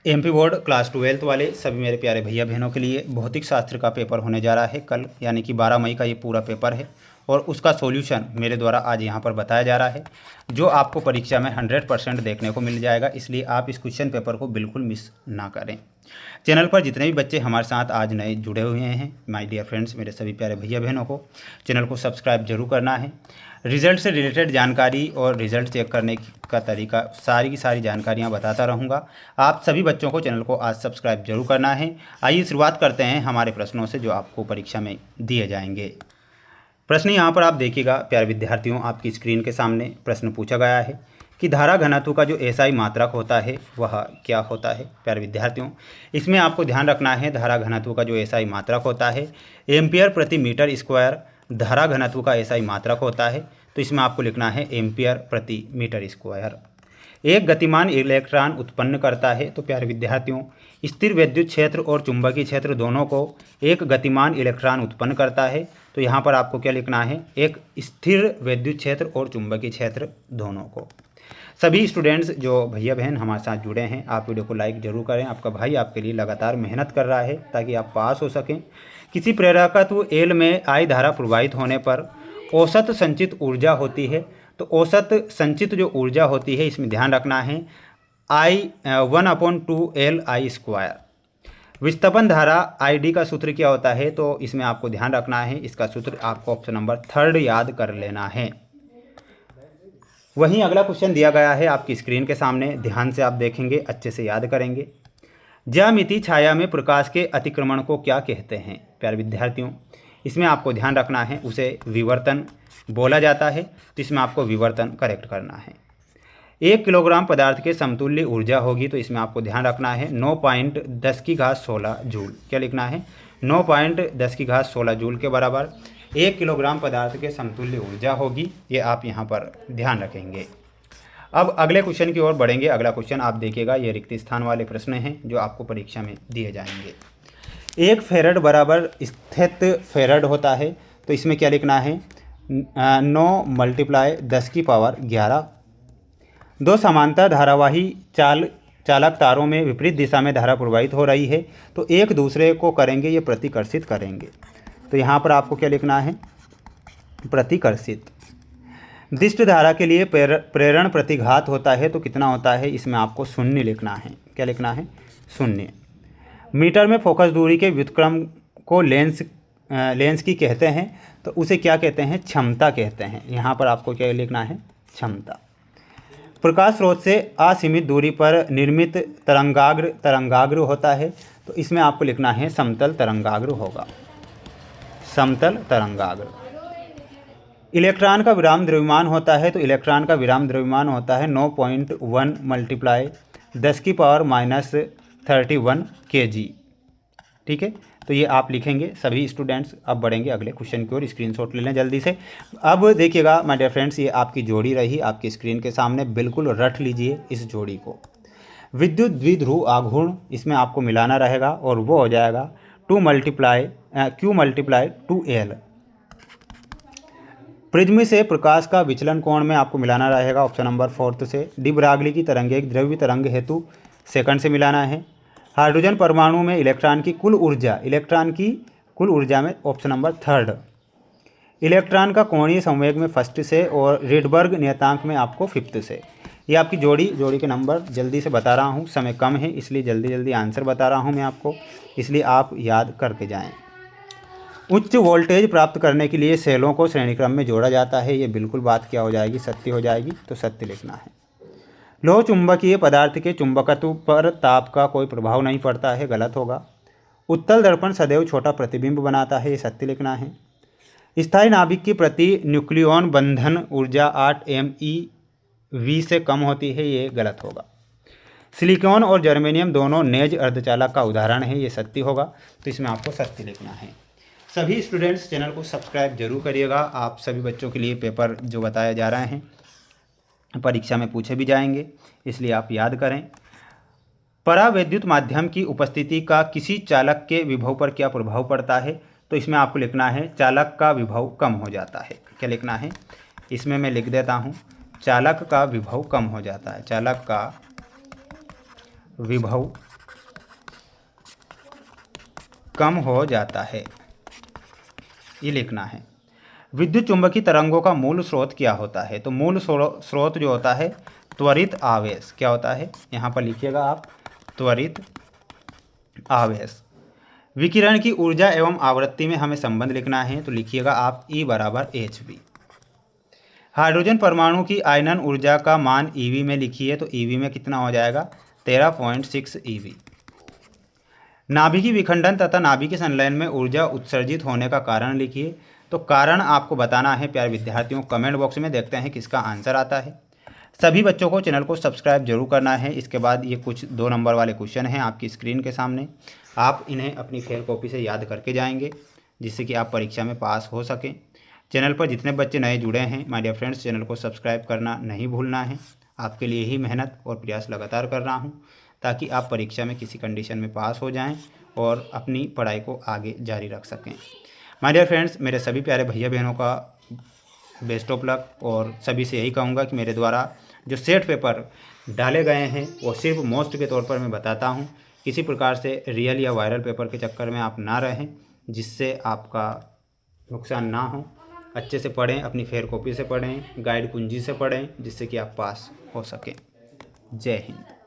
MP board class 12th वाले सभी मेरे प्यारे भैया बहनों के लिए भौतिक शास्त्र का पेपर होने जा रहा है कल, यानी कि 12 मई का ये पूरा पेपर है और उसका सॉल्यूशन मेरे द्वारा आज यहाँ पर बताया जा रहा है, जो आपको परीक्षा में 100% देखने को मिल जाएगा। इसलिए आप इस क्वेश्चन पेपर को बिल्कुल मिस ना करें। चैनल पर जितने भी बच्चे हमारे साथ आज नए जुड़े हुए हैं, माय डियर फ्रेंड्स, मेरे सभी प्यारे भैया बहनों को चैनल को सब्सक्राइब जरूर करना है। रिज़ल्ट से रिलेटेड जानकारी और रिज़ल्ट चेक करने का तरीका, सारी की सारी जानकारियाँ बताता रहूँगा। आप सभी बच्चों को चैनल को आज सब्सक्राइब जरूर करना है। आइए शुरुआत करते हैं हमारे प्रश्नों से जो आपको परीक्षा में दिए जाएंगे। प्रश्न यहाँ पर आप देखिएगा प्यारे विद्यार्थियों, आपकी स्क्रीन के सामने प्रश्न पूछा गया है कि धारा घनत्व का जो एसआई मात्रक होता है वह क्या होता है। प्यारे विद्यार्थियों, इसमें आपको ध्यान रखना है धारा घनत्व का जो एसआई मात्रक होता है एम्पियर प्रति मीटर स्क्वायर धारा घनत्व का एसआई मात्रक होता है। तो इसमें आपको लिखना है एम्पियर प्रति मीटर स्क्वायर। एक गतिमान इलेक्ट्रॉन उत्पन्न करता है। तो प्यारे विद्यार्थियों, स्थिर विद्युत क्षेत्र और चुंबकीय क्षेत्र दोनों को एक गतिमान इलेक्ट्रॉन उत्पन्न करता है। तो यहाँ पर आपको क्या लिखना है, एक स्थिर विद्युत क्षेत्र और चुंबकीय क्षेत्र दोनों को। सभी स्टूडेंट्स जो भैया बहन हमारे साथ जुड़े हैं, आप वीडियो को लाइक जरूर करें। आपका भाई आपके लिए लगातार मेहनत कर रहा है ताकि आप पास हो सकें। किसी प्रेरकत्व एल में आई धारा प्रवाहित होने पर औसत संचित ऊर्जा होती है। तो औसत संचित जो ऊर्जा होती है, इसमें ध्यान रखना है I1/2LI²। विस्थापन धारा ID का सूत्र क्या होता है, तो इसमें आपको ध्यान रखना है, इसका सूत्र आपको ऑप्शन नंबर 3 याद कर लेना है। वहीं अगला क्वेश्चन दिया गया है आपकी स्क्रीन के सामने, ध्यान से आप देखेंगे, अच्छे से याद करेंगे। ज्यामितीय छाया में प्रकाश के अतिक्रमण को क्या कहते हैं। प्यारे विद्यार्थियों, इसमें आपको ध्यान रखना है, उसे विवर्तन बोला जाता है। तो इसमें आपको विवर्तन करेक्ट करना है। 1 किलोग्राम पदार्थ के समतुल्य ऊर्जा होगी। तो इसमें आपको ध्यान रखना है 9.1016 जूल। क्या लिखना है, 9.1016 जूल के बराबर 1 किलोग्राम पदार्थ के समतुल्य ऊर्जा होगी। ये आप यहाँ पर ध्यान रखेंगे। अब अगले क्वेश्चन की ओर बढ़ेंगे। अगला क्वेश्चन आप देखिएगा, ये रिक्त स्थान वाले प्रश्न हैं जो आपको परीक्षा में दिए जाएंगे। 1 फेरड बराबर स्थित फेरड होता है। तो इसमें क्या लिखना है, 9 × 10⁻11। दो समांतर धारावाही चालक तारों में विपरीत दिशा में धारा प्रवाहित हो रही है। तो एक दूसरे को करेंगे ये प्रतिकर्षित करेंगे। तो यहाँ पर आपको क्या लिखना है, प्रतिकर्षित। दिष्ट धारा के लिए प्रेरण प्रतिघात होता है। तो कितना होता है, इसमें आपको 0 लिखना है। क्या लिखना है, 0। मीटर में फोकस दूरी के व्युत्क्रम को लेंस की कहते हैं। तो उसे क्या कहते हैं, क्षमता कहते हैं। यहाँ पर आपको क्या लिखना है, क्षमता। प्रकाश स्रोत से असीमित दूरी पर निर्मित तरंगाग्र होता है। तो इसमें आपको लिखना है समतल तरंगाग्र होगा, समतल तरंगाग्र। इलेक्ट्रॉन का विराम द्रव्यमान होता है। तो इलेक्ट्रॉन का विराम द्रव्यमान होता है 9.1 × 10⁻31 kg। ठीक है, तो ये आप लिखेंगे सभी स्टूडेंट्स। अब बढ़ेंगे अगले क्वेश्चन की ओर, स्क्रीनशॉट ले लें जल्दी से। अब देखिएगा माय डियर फ्रेंड्स, ये आपकी जोड़ी रही आपकी स्क्रीन के सामने, बिल्कुल रट लीजिए इस जोड़ी को। विद्युत द्विध्रुव आघूर्ण इसमें आपको मिलाना रहेगा और वो हो जाएगा Q × 2L। प्रिज्म से प्रकाश का विचलन कोण में आपको मिलाना रहेगा ऑप्शन नंबर 4 से। डी ब्रागली की तरंग एक द्रव्य तरंग हेतु सेकंड से मिलाना है। हाइड्रोजन परमाणु में इलेक्ट्रॉन की कुल ऊर्जा में ऑप्शन नंबर 3। इलेक्ट्रॉन का कोणीय संवेग में फर्स्ट से और रेडबर्ग नियतांक में आपको 5th से। ये आपकी जोड़ी के नंबर जल्दी से बता रहा हूँ, समय कम है इसलिए जल्दी आंसर बता रहा हूँ मैं आपको, इसलिए आप याद करके जाएं। उच्च वोल्टेज प्राप्त करने के लिए सेलों को श्रेणी क्रम में जोड़ा जाता है। ये बिल्कुल बात क्या हो जाएगी, सत्य हो जाएगी। तो सत्य लिखना है। लोह चुंबकीय पदार्थ के चुंबकत्व पर ताप का कोई प्रभाव नहीं पड़ता है, गलत होगा। उत्तल दर्पण सदैव छोटा प्रतिबिंब बनाता है, ये सत्य लिखना है। स्थायी नाभिक की प्रति न्यूक्लियॉन बंधन ऊर्जा 8 MeV से कम होती है, ये गलत होगा। सिलिकॉन और जर्मेनियम दोनों नेज अर्धचालक का उदाहरण है, ये सत्य होगा। तो इसमें आपको सत्य लिखना है। सभी स्टूडेंट्स चैनल को सब्सक्राइब जरूर करिएगा। आप सभी बच्चों के लिए पेपर जो बताए जा रहे हैं परीक्षा में पूछे भी जाएंगे, इसलिए आप याद करें। परावैद्युत माध्यम की उपस्थिति का किसी चालक के विभव पर क्या प्रभाव पड़ता है। तो इसमें आपको लिखना है चालक का विभव कम हो जाता है। क्या लिखना है, इसमें मैं लिख देता हूँ, चालक का विभव कम हो जाता है। चालक का विभव कम हो जाता है, ये लिखना है। विद्युत चुंबकीय तरंगों का मूल स्रोत क्या होता है? तो मूल स्रोत जो होता है त्वरित आवेश, क्या होता है यहाँ पर लिखिएगा आप, त्वरित आवेश। विकिरण की ऊर्जा एवं आवृत्ति में हमें संबंध लिखना है, तो लिखिएगा आप E बराबर hv। हाइड्रोजन परमाणु की आयनन ऊर्जा का मान ईवी में लिखिए, तो ईवी में कितना हो जाएगा 13.6 ईवी। नाभिकीय विखंडन तथा नाभिकीय संलयन में ऊर्जा उत्सर्जित होने का कारण लिखिए, तो कारण आपको बताना है प्यारे विद्यार्थियों, कमेंट बॉक्स में देखते हैं किसका आंसर आता है। सभी बच्चों को चैनल को सब्सक्राइब जरूर करना है। इसके बाद ये कुछ 2 नंबर वाले क्वेश्चन हैं आपकी स्क्रीन के सामने, आप इन्हें अपनी फेयर कॉपी से याद करके जाएंगे जिससे कि आप परीक्षा में पास हो सकें। चैनल पर जितने बच्चे नए जुड़े हैं माय डियर फ्रेंड्स, चैनल को सब्सक्राइब करना नहीं भूलना है। आपके लिए ही मेहनत और प्रयास लगातार कर रहा हूँ ताकि आप परीक्षा में किसी कंडीशन में पास हो जाएं और अपनी पढ़ाई को आगे जारी रख सकें। माय डियर फ्रेंड्स, मेरे सभी प्यारे भैया बहनों का बेस्ट ऑफ लक, और सभी से यही कहूँगा कि मेरे द्वारा जो सेट पेपर डाले गए हैं वो सिर्फ मोस्ट के तौर पर मैं बताता हूँ। किसी प्रकार से रियल या वायरल पेपर के चक्कर में आप ना रहें जिससे आपका नुकसान ना हो। अच्छे से पढ़ें, अपनी फेयर कॉपी से पढ़ें, गाइड कुंजी से पढ़ें जिससे कि आप पास हो सकें। जय हिंद।